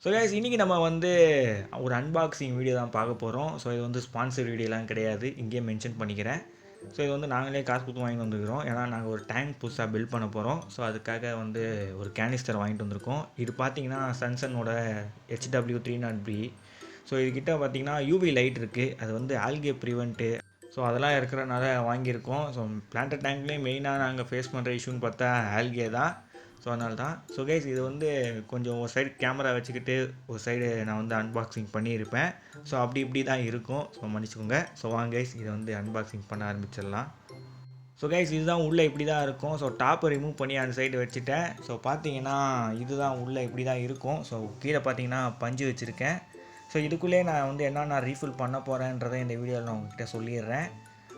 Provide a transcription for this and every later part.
So guys இன்றைக்கி நம்ம வந்து ஒரு அன்பாக்சிங் வீடியோ தான் பார்க்க போகிறோம். ஸோ இது வந்து ஸ்பான்சர் வீடியோலாம் கிடையாது, இங்கேயே மென்ஷன் பண்ணிக்கிறேன். ஸோ இது வந்து நாங்களே காசு கொடுத்து வாங்கிட்டு வந்துருக்கிறோம். ஏன்னா நாங்கள் ஒரு டேங்க் புதுசாக பில்ட் பண்ண போகிறோம். ஸோ அதுக்காக வந்து ஒரு கேனிஸ்டர் வாங்கிட்டு வந்திருக்கோம். இது பார்த்தீங்கன்னா சன்சனோட HW300B. ஸோ இதுக்கிட்ட பார்த்தீங்கன்னா யூவி லைட் இருக்குது. அது வந்து ஆல்கே ப்ரிவெண்ட்டு ஸோ அதெல்லாம் இருக்கிறனால வாங்கியிருக்கோம். ஸோ பிளான்ட் டேங்க்லேயே மெயினாக நாங்கள் ஃபேஸ் பண்ணுற இஷ்யூன்னு பார்த்தா ஆல்கே தான். ஸோ அதனால தான். ஸோ கைஸ் இது வந்து கொஞ்சம் ஒரு சைடு கேமரா வச்சுக்கிட்டு ஒரு சைடு நான் வந்து அன்பாக்சிங் பண்ணியிருப்பேன். ஸோ அப்படி இப்படி தான் இருக்கும். ஸோ மன்னிச்சுக்கோங்க. ஸோ வாங்க கைஸ் இதை வந்து அன்பாக்சிங் பண்ண ஆரம்பிச்சிடலாம். ஸோ கைஸ் இதுதான் உள்ளே இப்படி தான் இருக்கும். ஸோ டாப்பை ரிமூவ் பண்ணி அந்த சைடு வச்சுட்டேன். ஸோ பார்த்தீங்கன்னா இதுதான் உள்ளே இப்படி தான் இருக்கும். ஸோ கீழே பார்த்தீங்கன்னா பஞ்சு வச்சுருக்கேன். ஸோ இதுக்குள்ளே நான் வந்து என்னென்ன ரீஃபில் பண்ண போகிறேன்றதை இந்த வீடியோவில் நான் உங்ககிட்ட சொல்லிடுறேன்.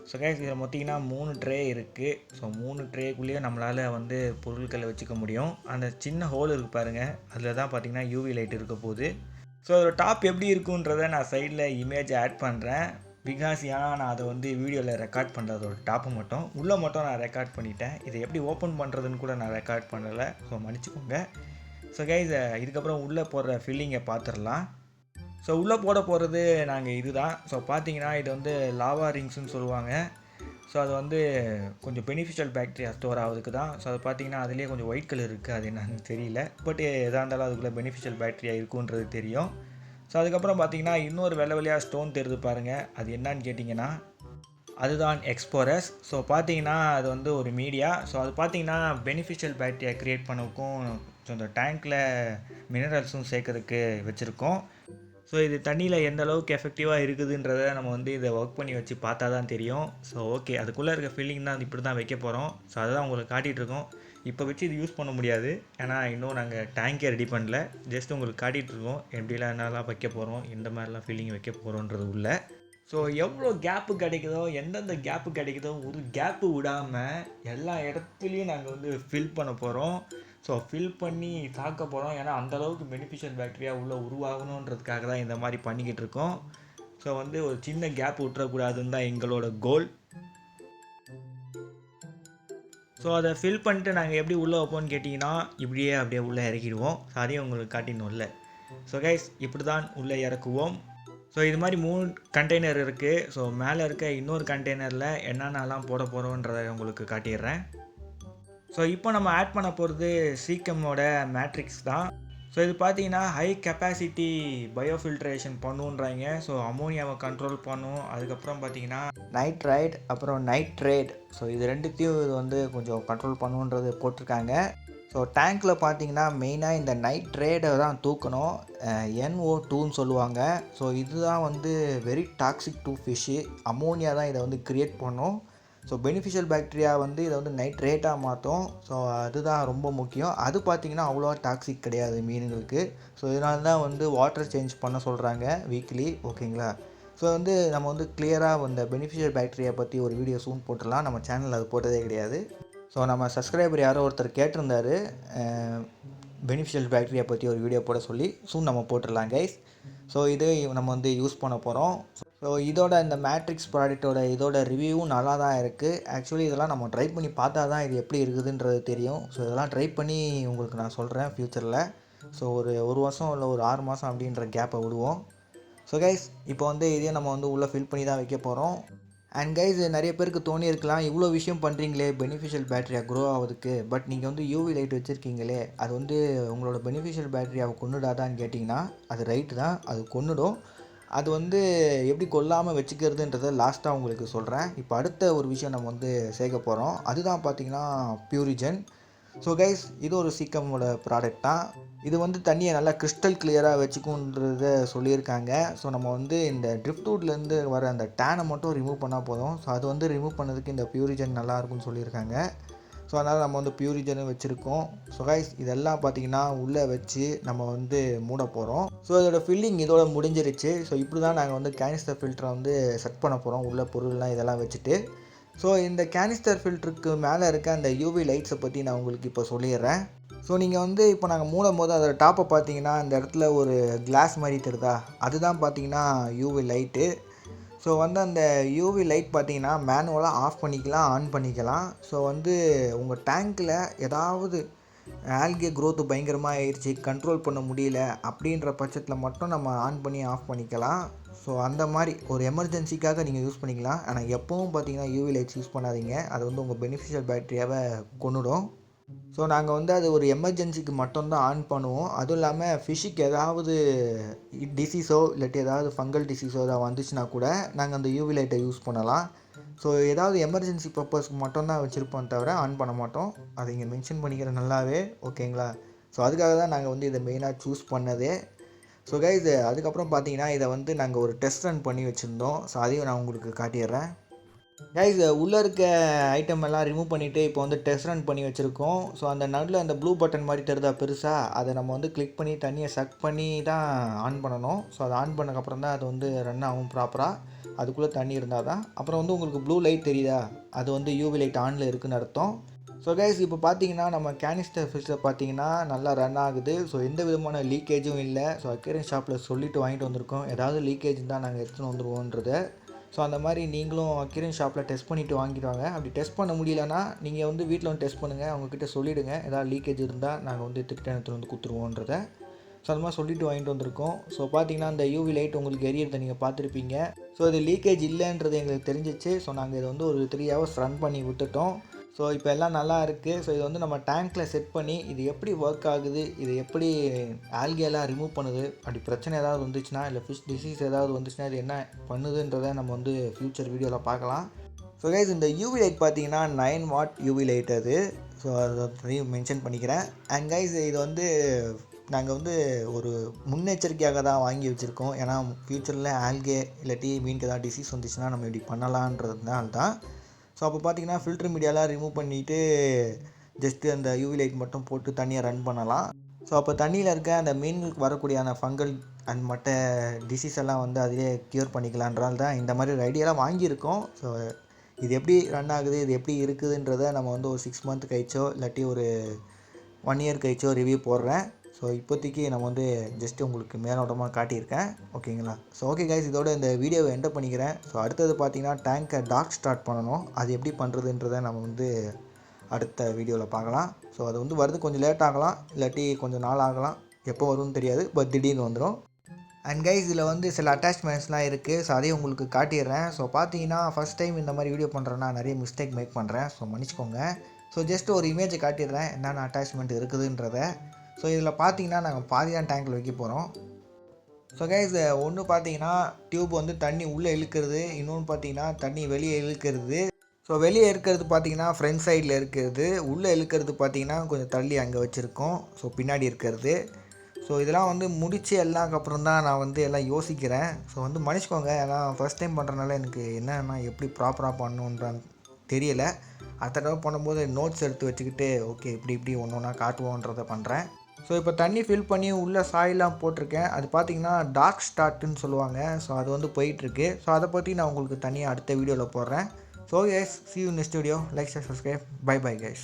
ஸோ கைஸ் இதில் மொத்தம்னா 3 ட்ரே இருக்குது. ஸோ 3 ட்ரேக்குள்ளேயே நம்மளால் வந்து பொருட்களை வச்சுக்க முடியும். அந்த சின்ன ஹோல் இருக்குது பாருங்கள், அதில் தான் பார்த்தீங்கன்னா யூவி லைட் இருக்க போகுது. ஸோ அதோட டாப் எப்படி இருக்குன்றதை நான் சைடில் இமேஜ் ஆட் பண்ணுறேன். பிகாஸ் ஏன்னா நான் அதை வந்து வீடியோவில் ரெக்கார்ட் பண்ணுறதோட டாப்பை மட்டும் உள்ளே மட்டும் நான் ரெக்கார்ட் பண்ணிட்டேன். இதை எப்படி ஓப்பன் பண்ணுறதுன்னு கூட நான் ரெக்கார்ட் பண்ணலை. ஸோ மன்னிச்சுக்கோங்க. ஸோ கைஸ் இதுக்கப்புறம் உள்ளே போடுற ஃபில்லிங்கை பார்த்துடலாம். ஸோ உள்ளே போட போகிறது நாங்கள் இதுதான். ஸோ பார்த்தீங்கன்னா இது வந்து லாவா ரிங்ஸ்னு சொல்லுவாங்க. ஸோ அது வந்து கொஞ்சம் பெனிஃபிஷியல் பாக்டீரியா ஸ்டோர் ஆகுதுக்கு தான். ஸோ அது பார்த்தீங்கன்னா அதுலேயே கொஞ்சம் ஒயிட் கலர் இருக்குது, அது என்னன்னு தெரியல. பட் எதாக இருந்தாலும் அதுக்குள்ளே பெனிஃபிஷியல் பாக்டீரியா இருக்குன்றது தெரியும். ஸோ அதுக்கப்புறம் பார்த்தீங்கன்னா இன்னொரு வெள்ளை வெள்ளையாக ஸ்டோன் தெரியுது பாருங்கள், அது என்னன்னு கேட்டிங்கன்னா அதுதான் எக்ஸ்போரஸ். ஸோ பார்த்தீங்கன்னா அது வந்து ஒரு மீடியா. ஸோ அது பார்த்தீங்கன்னா பெனிஃபிஷியல் பாக்டீரியா க்ரியேட் பண்ணவும் ஸோ இந்த டேங்க்கில் மினரல்ஸும் சேர்க்கறதுக்கு வச்சுருக்கோம். ஸோ இது தண்ணியில் எந்த அளவுக்கு எஃபெக்டிவாக இருக்குதுன்றதை நம்ம வந்து இதை ஒர்க் பண்ணி வச்சு பார்த்தா தான் தெரியும். ஸோ ஓகே, அதுக்குள்ளே இருக்க ஃபீலிங் தான் இப்படி தான் வைக்க போகிறோம். ஸோ அதை தான் உங்களுக்கு காட்டிகிட்ருக்கோம். இப்போ வச்சு இது யூஸ் பண்ண முடியாது, ஏன்னா இன்னும் நாங்கள் டேங்கே ரெடி பண்ணல. ஜஸ்ட் உங்களுக்கு காட்டிகிட்ருக்கோம் எப்படிலாம் என்னெல்லாம் வைக்க போகிறோம், எந்த மாதிரிலாம் ஃபீலிங் வைக்க போகிறோன்றது உள்ள. ஸோ எவ்வளோ கேப்பு கிடைக்குதோ, எந்தெந்த கேப்பு கிடைக்குதோ ஒரு கேப்பு விடாமல் எல்லா இடத்துலையும் நாங்கள் வந்து ஃபில் பண்ண போகிறோம். ஸோ ஃபில் பண்ணி தாக்க போகிறோம். ஏன்னா அந்தளவுக்கு பெனிஃபிஷியல் பாக்டீரியா உள்ளே உருவாகணுன்றதுக்காக தான் இந்த மாதிரி பண்ணிக்கிட்டு இருக்கோம். ஸோ வந்து ஒரு சின்ன கேப் விட்டுறக்கூடாதுன்னு தான் எங்களோட கோல். ஸோ அதை ஃபில் பண்ணிட்டு நாங்கள் எப்படி உள்ளே வைப்போம்னு கேட்டிங்கன்னா இப்படியே அப்படியே உள்ளே இறக்கிடுவோம். ஸோ அதையும் உங்களுக்கு காட்டினோம்ல. ஸோ கைஸ் இப்படி தான் உள்ளே இறக்குவோம். ஸோ இது மாதிரி 3 கண்டெய்னர் இருக்குது. ஸோ மேலே இருக்க இன்னொரு கண்டெய்னரில் என்னென்னலாம் போட போகிறோன்றதை உங்களுக்கு காட்டிடுறேன். ஸோ இப்போ நம்ம ஆட் பண்ண போகிறது சீக்கமோட மேட்ரிக்ஸ் தான். ஸோ இது பார்த்தீங்கன்னா ஹை கெப்பாசிட்டி பயோஃபில்ட்ரேஷன் பண்ணுன்றாங்க. ஸோ அமோனியாவை கண்ட்ரோல் பண்ணும். அதுக்கப்புறம் பார்த்தீங்கன்னா நைட்ரைட் அப்புறம் நைட்ரேட், ஸோ இது ரெண்டுத்தையும் இது வந்து கொஞ்சம் கண்ட்ரோல் பண்ணுன்றது போட்டிருக்காங்க. ஸோ டேங்க்கில் பார்த்தீங்கன்னா மெயினாக இந்த நைட்ரேடை தான் தூக்கணும், NO2ன்னு சொல்லுவாங்க. ஸோ இதுதான் வந்து very toxic to fish. Ammonia தான் இதை வந்து க்ரியேட் பண்ணும். ஸோ பெனிஃபிஷியல் பாக்டீரியா வந்து இதை வந்து நைட்ரேட்டாக மாற்றும். ஸோ அதுதான் ரொம்ப முக்கியம். அது பார்த்திங்கன்னா அவ்வளோவா டாக்ஸிக் கிடையாது மீனுங்களுக்கு. ஸோ இதனால தான் வந்து வாட்டர் சேஞ்ச் பண்ண சொல்கிறாங்க வீக்லி, ஓகேங்களா. ஸோ வந்து நம்ம வந்து கிளியராக இந்த பெனிஃபிஷியல் பாக்டீரியா பற்றி ஒரு வீடியோ சூன் போட்டுடலாம். நம்ம சேனலில் அது போட்டதே கிடையாது. ஸோ நம்ம சப்ஸ்கிரைபர் யாரோ ஒருத்தர் கேட்டிருந்தார் பெனிஃபிஷியல் பாக்டீரியா பற்றி ஒரு வீடியோ போட சொல்லி. சூன் நம்ம போட்டுடலாம் கைஸ். ஸோ இது நம்ம வந்து யூஸ் பண்ண போகிறோம். ஸோ இதோட இந்த மேட்ரிக்ஸ் ப்ராடக்டோட இதோட ரிவ்யூவும் நல்லா தான் இருக்குது. ஆக்சுவலி இதெல்லாம் நம்ம ட்ரை பண்ணி பார்த்தா தான் இது எப்படி இருக்குதுன்றது தெரியும். ஸோ இதெல்லாம் ட்ரை பண்ணி உங்களுக்கு நான் சொல்கிறேன் ஃப்யூச்சரில். ஸோ ஒரு வருஷம் இல்லை ஒரு 6 மாதம் அப்படின்ற கேப்பை விடுவோம். ஸோ கைஸ் இப்போ வந்து இதையும் நம்ம வந்து உள்ளே ஃபில் பண்ணி தான் வைக்க போகிறோம். அண்ட் கைஸ் நிறைய பேருக்கு தோணியிருக்கலாம், இவ்வளோ விஷயம் பண்ணுறீங்களே பெனிஃபிஷியல் பேக்டீரியா க்ரோ ஆகுதுக்கு, பட் நீங்கள் வந்து யூவி லைட் வச்சுருக்கீங்களே, அது வந்து உங்களோட பெனிஃபிஷியல் பேக்டீரியாவை கொன்னுடாதான்னு கேட்டிங்கன்னா அது ரைட்டு தான், அது கொன்னுடும். அது வந்து எப்படி கொல்லாமல் வச்சுக்கிறதுன்றதை லாஸ்ட்டாக உங்களுக்கு சொல்கிறேன். இப்போ அடுத்த ஒரு விஷயம் நம்ம வந்து சேர்க்க போகிறோம். அதுதான் பார்த்திங்கன்னா பியூரிஜன். ஸோ கைஸ் இது ஒரு சீக்கமோட ப்ராடக்ட் தான். இது வந்து தண்ணியை நல்லா கிறிஸ்டல் கிளியராக வச்சுக்குன்றத சொல்லியிருக்காங்க. ஸோ நம்ம வந்து இந்த ட்ரிஃப்ட்வுட்லேருந்து வர அந்த டேனை மட்டும் ரிமூவ் பண்ணால் போதும். ஸோ அது வந்து ரிமூவ் பண்ணதுக்கு இந்த பியூரிஜன் நல்லாயிருக்குன்னு சொல்லியிருக்காங்க. ஸோ அதனால் நம்ம வந்து பியூரிஜனும் வச்சுருக்கோம். ஸோ கைஸ் இதெல்லாம் பார்த்திங்கன்னா உள்ளே வச்சு நம்ம வந்து மூட போகிறோம். ஸோ இதோட ஃபில்லிங் இதோட முடிஞ்சிருச்சு. ஸோ இப்படி தான் நாங்கள் வந்து கேனிஸ்டர் ஃபில்டரை வந்து செட் பண்ண போகிறோம். உள்ள பொருள்லாம் இதெல்லாம் வச்சுட்டு. ஸோ இந்த கேனிஸ்டர் ஃபில்டருக்கு மேலே இருக்க அந்த யூவி லைட்ஸை பற்றி நான் உங்களுக்கு இப்போ சொல்லிடுறேன். ஸோ நீங்கள் வந்து இப்போ நாங்கள் மூடும் போது அதோட டாப்பை பார்த்தீங்கன்னா இந்த இடத்துல ஒரு கிளாஸ் மாதிரி தெரியுதா, அதுதான் பார்த்தீங்கன்னா யூவி லைட்டு. ஸோ வந்து அந்த யூவி லைட் பார்த்தீங்கன்னா மேனுவலாக ஆஃப் பண்ணிக்கலாம், ஆன் பண்ணிக்கலாம். ஸோ வந்து உங்கள் டேங்க்கில் ஏதாவது ஆல்கே க்ரோத்து பயங்கரமாக ஆயிடுச்சு, கண்ட்ரோல் பண்ண முடியல அப்படின்ற பட்சத்தில் மட்டும் நம்ம ஆன் பண்ணி ஆஃப் பண்ணிக்கலாம். ஸோ அந்த மாதிரி ஒரு எமர்ஜென்சிக்காக நீங்கள் யூஸ் பண்ணிக்கலாம். ஆனால் எப்பவும் பார்த்தீங்கன்னா யூவி லைட்ஸ் யூஸ் பண்ணாதீங்க, அது வந்து உங்கள் பெனிஃபிஷியல் பேட்டரியாவை கொன்னுடும். ஸோ நாங்கள் வந்து அது ஒரு எமர்ஜென்சிக்கு மட்டும்தான் ஆன் பண்ணுவோம். அதுவும் இல்லாமல் ஃபிஷ்ஷுக்கு ஏதாவது டிசீஸோ இல்லாட்டி ஏதாவது ஃபங்கல் டிசீஸோ ஏதாவது வந்துச்சுன்னா கூட நாங்கள் அந்த யூவி லைட்டை யூஸ் பண்ணலாம். ஸோ ஏதாவது எமர்ஜென்சி பர்பஸ்க்கு மட்டும்தான் வச்சுருப்போம் தவிர ஆன் பண்ண மாட்டோம். அதை இங்கே மென்ஷன் பண்ணிக்கிறேன் நல்லாவே, ஓகேங்களா? ஸோ அதுக்காக தான் நாங்கள் வந்து இதை மெயினாக சூஸ் பண்ணதே. ஸோ கைஸ் அதுக்கப்புறம் பார்த்தீங்கன்னா இதை வந்து நாங்கள் ஒரு டெஸ்ட் ரன் பண்ணி வச்சுருந்தோம். ஸோ அதையும் நான் உங்களுக்கு காட்டிடுறேன். கைஸ் உள்ளே இருக்க ஐட்டம் எல்லாம் ரிமூவ் பண்ணிவிட்டு இப்போ வந்து டெஸ்ட் ரன் பண்ணி வச்சுருக்கோம். ஸோ அந்த நடுவில் அந்த ப்ளூ பட்டன் மாதிரி தெரியுதா பெருசாக, அதை நம்ம வந்து கிளிக் பண்ணி தண்ணியை சக் பண்ணி தான் ஆன் பண்ணணும். ஸோ அதை ஆன் பண்ணக்கப்புறம் தான் அது வந்து ரன் ஆகும் ப்ராப்பராக, அதுக்குள்ளே தண்ணி இருந்தால் தான். அப்புறம் வந்து உங்களுக்கு ப்ளூ லைட் தெரியுதா, அது வந்து யூவி லைட் ஆனில் இருக்குதுன்னு அர்த்தம். ஸோ கைஸ் இப்போ பார்த்தீங்கன்னா நம்ம கேனிஸ்டர் ஃபிஷ்ஷில் பார்த்தீங்கன்னா நல்லா ரன் ஆகுது. ஸோ எந்த விதமான லீக்கேஜும் இல்லை. ஸோ அக்வேரியம் ஷாப்பில் சொல்லிவிட்டு வாங்கிட்டு வந்திருக்கோம், ஏதாவது லீக்கேஜ் தான் நாங்கள் எடுத்துன்னு வந்துடுவோன்றதை. ஸோ அந்த மாதிரி நீங்களும் அக்வேரியம் ஷாப்பில் டெஸ்ட் பண்ணிவிட்டு வாங்கிட்டு வாங்க. அப்படி டெஸ்ட் பண்ண முடியலன்னா நீங்கள் வந்து வீட்டில் வந்து டெஸ்ட் பண்ணுங்கள், அவங்கக்கிட்ட சொல்லிவிடுங்க ஏதாவது லீக்கேஜ் இருந்தால் நாங்கள் வந்து திட்டத்தில் வந்து கொடுத்துருவோன்றதை. ஸோ அந்த மாதிரி சொல்லிவிட்டு வாங்கிட்டு வந்திருக்கோம். ஸோ பார்த்தீங்கன்னா அந்த யூவி லைட் உங்களுக்கு எரியறதை நீங்கள் பார்த்துருப்பீங்க. ஸோ இது லீக்கேஜ் இல்லைன்றது எங்களுக்கு தெரிஞ்சிச்சு. ஸோ நாங்கள் இதை வந்து ஒரு 3 hours ரன் பண்ணி விட்டுட்டோம். ஸோ இப்போ எல்லாம் நல்லா இருக்குது. ஸோ இது வந்து நம்ம டேங்க்கில் செட் பண்ணி இது எப்படி ஒர்க் ஆகுது, இது எப்படி ஆல்கேலாம் ரிமூவ் பண்ணுது, அப்படி பிரச்சனை ஏதாவது வந்துச்சுன்னா இல்லை ஃபிஷ் டிசீஸ் ஏதாவது வந்துச்சுன்னா இது என்ன பண்ணுதுன்றதை நம்ம வந்து ஃப்யூச்சர் வீடியோவில் பார்க்கலாம். ஸோ கைஸ் இந்த யூவி லைட் பார்த்தீங்கன்னா 9 watt யூவி லைட் அது. ஸோ அதை மென்ஷன் பண்ணிக்கிறேன். அண்ட் கைஸ் இது வந்து நாங்கள் வந்து ஒரு முன்னெச்சரிக்கையாக தான் வாங்கி வச்சுருக்கோம். ஏன்னா ஃப்யூச்சரில் ஆல்கே இல்லாட்டி மீனுக்கு ஏதாவது டிசீஸ் வந்துச்சுன்னா நம்ம இப்படி பண்ணலான்றதுனால தான். ஸோ அப்போ பார்த்தீங்கன்னா ஃபில்ட்ரு மீடியாலாம் ரிமூவ் பண்ணிவிட்டு ஜஸ்ட்டு அந்த யூவி லைட் மட்டும் போட்டு தண்ணியை ரன் பண்ணலாம். ஸோ அப்போ தண்ணியில் இருக்க அந்த மீன்களுக்கு வரக்கூடியான ஃபங்கல் அண்ட் மற்ற டிசீஸ் எல்லாம் வந்து அதிலே க்யூர் பண்ணிக்கலான்றால் தான் இந்த மாதிரி ஒரு ஐடியாலாம் வாங்கியிருக்கோம். ஸோ இது எப்படி ரன் ஆகுது, இது எப்படி இருக்குதுன்றதை நம்ம வந்து ஒரு 6 month கழிச்சோ இல்லாட்டி ஒரு 1 year கழிச்சோ ரிவ்யூ போடுறேன். ஸோ இப்போதைக்கு நம்ம வந்து ஜஸ்ட்டு உங்களுக்கு மேலோட்டமாக காட்டியிருக்கேன், ஓகேங்களா? ஸோ ஓகே கைஸ் இதோட இந்த வீடியோவை எண்ட் பண்ணிக்கிறேன். ஸோ அடுத்தது பார்த்தீங்கன்னா டேங்கை டார்க் ஸ்டார்ட் பண்ணணும், அது எப்படி பண்ணுறதுன்றதை நம்ம வந்து அடுத்த வீடியோவில் பார்க்கலாம். ஸோ அது வந்து வரது கொஞ்சம் லேட் ஆகலாம், இல்லாட்டி கொஞ்சம் நாள் ஆகலாம், எப்போ வரும்னு தெரியாது, பட் திடீர்னு வந்துடும். அண்ட் கைஸ் இதில் வந்து சில அட்டாச்மெண்ட்ஸ்லாம் இருக்குது. ஸோ அதையும் உங்களுக்கு காட்டிடுறேன். ஸோ பார்த்தீங்கன்னா ஃபஸ்ட் டைம் இந்த மாதிரி வீடியோ பண்ணுறேன்னா நிறைய மிஸ்டேக் மேக் பண்ணுறேன், ஸோ மன்னிச்சிக்கோங்க. ஸோ ஜஸ்ட் ஒரு இமேஜை காட்டிடுறேன் என்னென்ன அட்டாச்மெண்ட் இருக்குதுன்றதை. ஸோ இதில் பார்த்தீங்கன்னா நாங்கள் பாதி தான் டேங்கில் வைக்க போகிறோம். ஸோ கைஸ் ஒன்று பார்த்தீங்கன்னா டியூப் வந்து தண்ணி உள்ளே இழுக்கிறது, இன்னொன்று பார்த்தீங்கன்னா தண்ணி வெளியே இழுக்கிறது. ஸோ வெளியே இருக்கிறது பார்த்தீங்கன்னா ஃப்ரண்ட் சைடில் இருக்கிறது, உள்ளே இழுக்கிறது பார்த்தீங்கன்னா கொஞ்சம் தள்ளி அங்கே வச்சுருக்கோம், ஸோ பின்னாடி இருக்கிறது. ஸோ இதெல்லாம் வந்து முடித்து எல்லாக்கு அப்புறம் தான் நான் வந்து எல்லாம் யோசிக்கிறேன். ஸோ வந்து மன்னிச்சிக்கோங்க, ஏன்னா ஃபஸ்ட் டைம் பண்ணுறதுனால எனக்கு என்னென்னா எப்படி ப்ராப்பராக பண்ணணுன்றான்னு தெரியலை. அடுத்த தடவை பண்ணும்போது நோட்ஸ் எடுத்து வச்சுக்கிட்டு ஓகே இப்படி இப்படி ஒன்று ஒன்றா காட்டுவோன்றதை பண்ணுறேன். ஸோ இப்போ தண்ணி ஃபில் பண்ணி உள்ளே சாயெலாம் போட்டிருக்கேன். அது பார்த்திங்கன்னா டார்க் ஸ்டார்ட்டுன்னு சொல்லுவாங்க. ஸோ அது வந்து போயிட்டுருக்கு. ஸோ அதை பற்றி நான் உங்களுக்கு தனியாக அடுத்த வீடியோவில் போடுறேன். So guys see you next video. Like, share, subscribe. Bye bye guys.